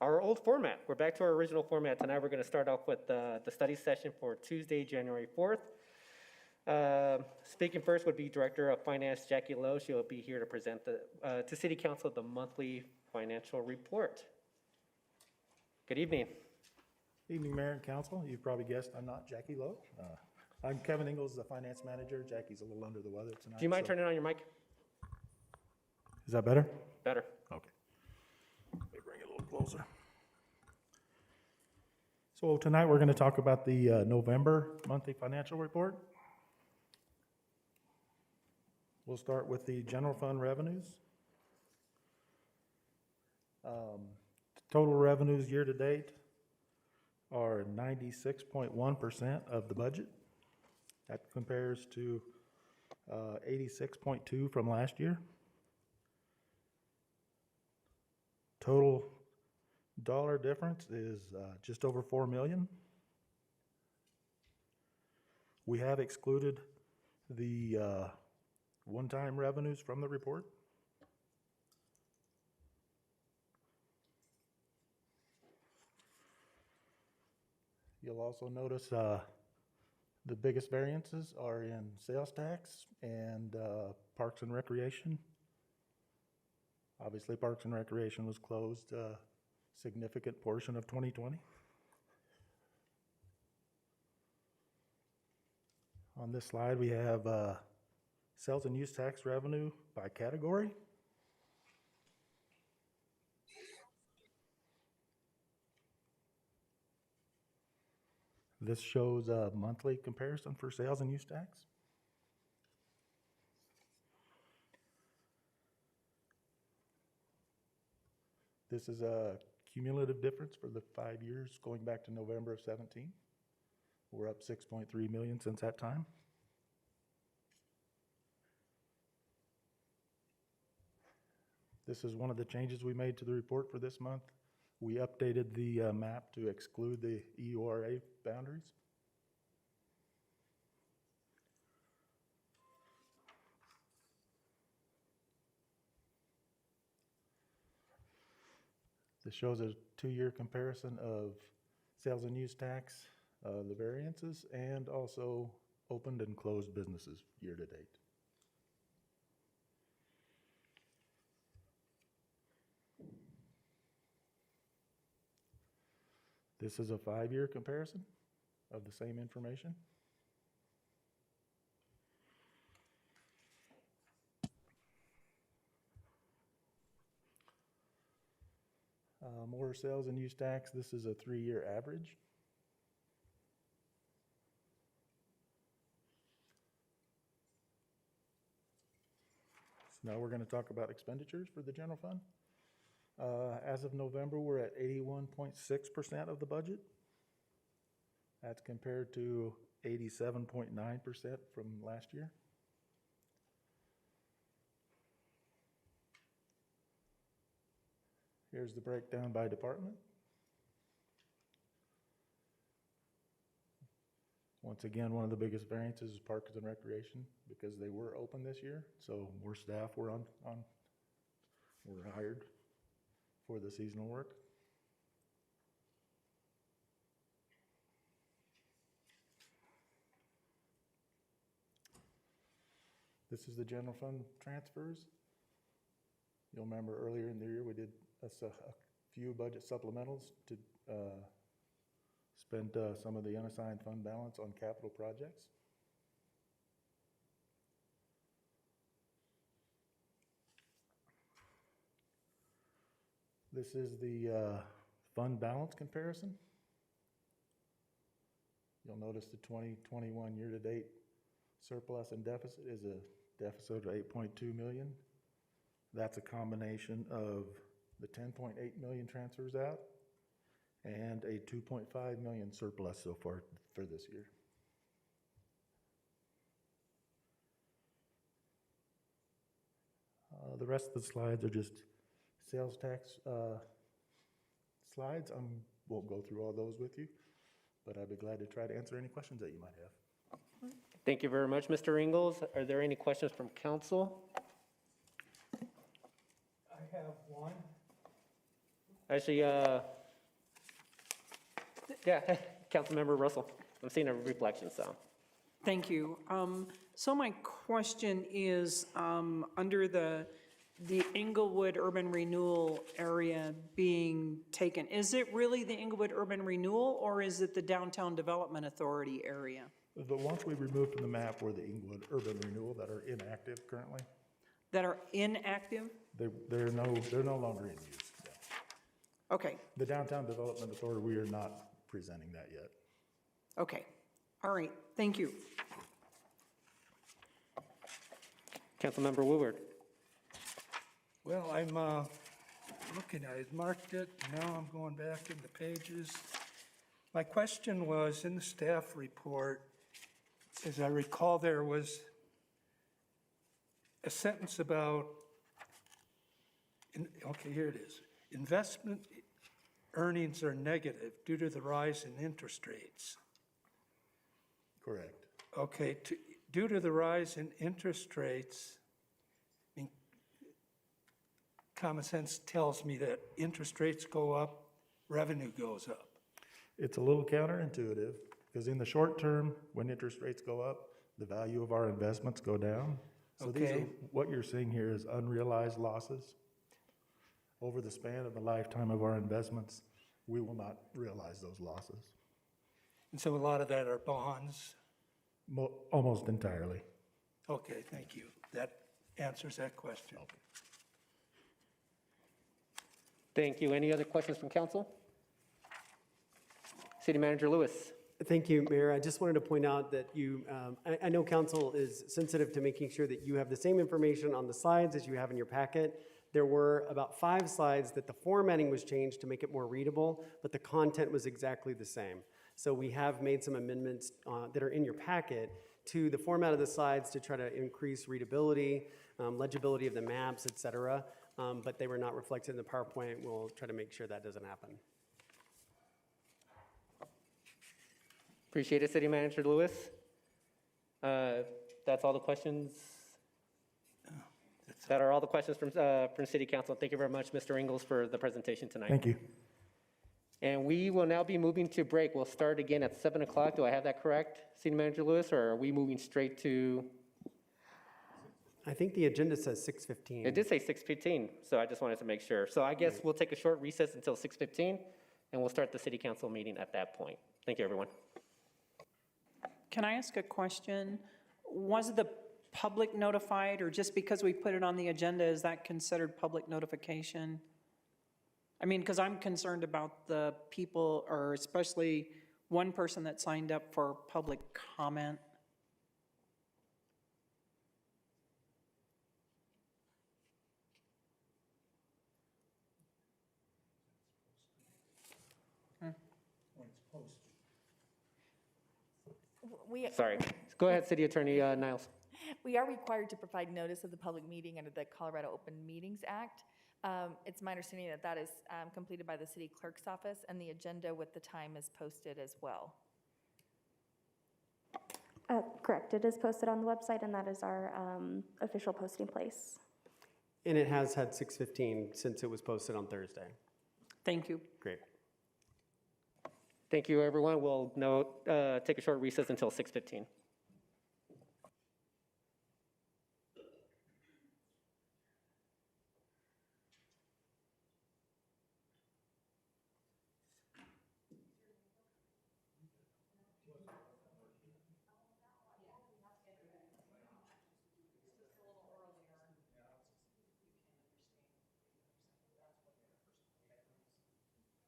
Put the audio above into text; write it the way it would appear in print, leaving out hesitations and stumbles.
our old format. We're back to our original format. Tonight, we're going to start off with the study session for Tuesday, January 4th. Speaking first would be Director of Finance, Jackie Lowe. She'll be here to present to City Council the monthly financial report. Good evening. Evening, Mayor and Council. You've probably guessed I'm not Jackie Lowe. I'm Kevin Ingles, the Finance Manager. Jackie's a little under the weather tonight. Do you mind turning on your mic? Is that better? Better. Okay. Let me bring it a little closer. So tonight we're going to talk about the November monthly financial report. We'll start with the general fund revenues. Total revenues year to date are 96.1% of the budget. That compares to 86.2% from last year. Total dollar difference is just over $4 million. We have excluded the one-time revenues from the report. You'll also notice the biggest variances are in sales tax and Parks and Recreation. Obviously, Parks and Recreation was closed a significant portion of 2020. On this slide, we have sales and use tax revenue by category. This shows a monthly comparison for sales and use tax. This is a cumulative difference for the 5 years going back to November of 17. We're up 6.3 million since that time. This is one of the changes we made to the report for this month. We updated the map to exclude the EURA boundaries. This shows a 2-year comparison of sales and use tax, the variances, and also opened and closed businesses year to date. This is a 5-year comparison of the same information. More sales and use tax, this is a 3-year average. So now we're going to talk about expenditures for the general fund. As of November, we're at 81.6% of the budget. That's compared to 87.9% from last year. Here's the breakdown by department. Once again, one of the biggest variances is Parks and Recreation because they were open this year, so more staff were were hired for the seasonal work. This is the general fund transfers. You'll remember earlier in the year we did a few budget supplementals to spend some of the unassigned fund balance on capital projects. This is the fund balance comparison. You'll notice the 2021 year-to-date surplus and deficit is a deficit of 8.2 million. That's a combination of the 10.8 million transfers out and a 2.5 million surplus so far for this year. The rest of the slides are just sales tax slides. I won't go through all those with you, but I'd be glad to try to answer any questions that you might have. Thank you very much, Mr. Ingles. Are there any questions from council? I have one. Actually, Yeah, Councilmember Russell. I'm seeing a reflection, so. Thank you. So my question is, under the Inglewood Urban Renewal area being taken, is it really the Inglewood Urban Renewal, or is it the Downtown Development Authority area The ones we removed from the map were the Inglewood Urban Renewal that are inactive currently. that are inactive? They're no longer in use. Yeah. Okay, The Downtown Development Authority, we are not presenting that yet. okay. All right, thank you. Councilmember Woodward. Well, I'm looking at it, marked it, now I'm going back in the pages. My question was, in the staff report, as I recall, there was a sentence about, okay, here it is. Investment earnings are negative due to the rise in interest rates. Correct. Okay, due to the rise in interest rates, I mean, common sense tells me that interest rates go up, revenue goes up. It's a little counterintuitive, because in the short term, when interest rates go up, the value of our investments go down. So these are, Okay. what you're seeing here is unrealized losses. Over the span of the lifetime of our investments, we will not realize those losses, And so a lot of that are bonds. almost entirely. Okay, thank you. That answers that question. Thank you. Any other questions from council? City Manager Lewis. Thank you, Mayor. I just wanted to point out that I know council is sensitive to making sure that you have the same information on the slides as you have in your packet. There were about 5 slides that the formatting was changed to make it more readable, but the content was exactly the same. So we have made some amendments that are in your packet to the format of the slides to try to increase readability, legibility of the maps, et cetera, but they were not reflected in the PowerPoint. We'll try to make sure that doesn't happen. Appreciate it, City Manager Lewis. That's all the questions. That are all the questions from City Council. Thank you very much, Mr. Ingles, for the presentation tonight. Thank you. And we will now be moving to break. We'll start again at 7 o'clock. Do I have that correct, City Manager Lewis, or are we moving straight to? I think the agenda says 6:15. It did say 6:15, so I just wanted to make sure. So I guess we'll take a short recess until 6:15, and we'll start the City Council meeting at that point. Thank you, everyone. Can I ask a question? Was the public notified, or just because we put it on the agenda, is that considered public notification? I mean, because I'm concerned about the people, or especially one person that signed up for public comment. Sorry. Go ahead, City Attorney Niles. We are required to provide notice of the public meeting under the Colorado Open Meetings Act. It's my understanding that that is completed by the city clerk's office, and the agenda with the time is posted as well. Correct. It is posted on the website, and that is our official posting place. And it has had 6:15 since it was posted on Thursday. Thank you. Great. Thank you, everyone. We'll take a short recess until 6:15.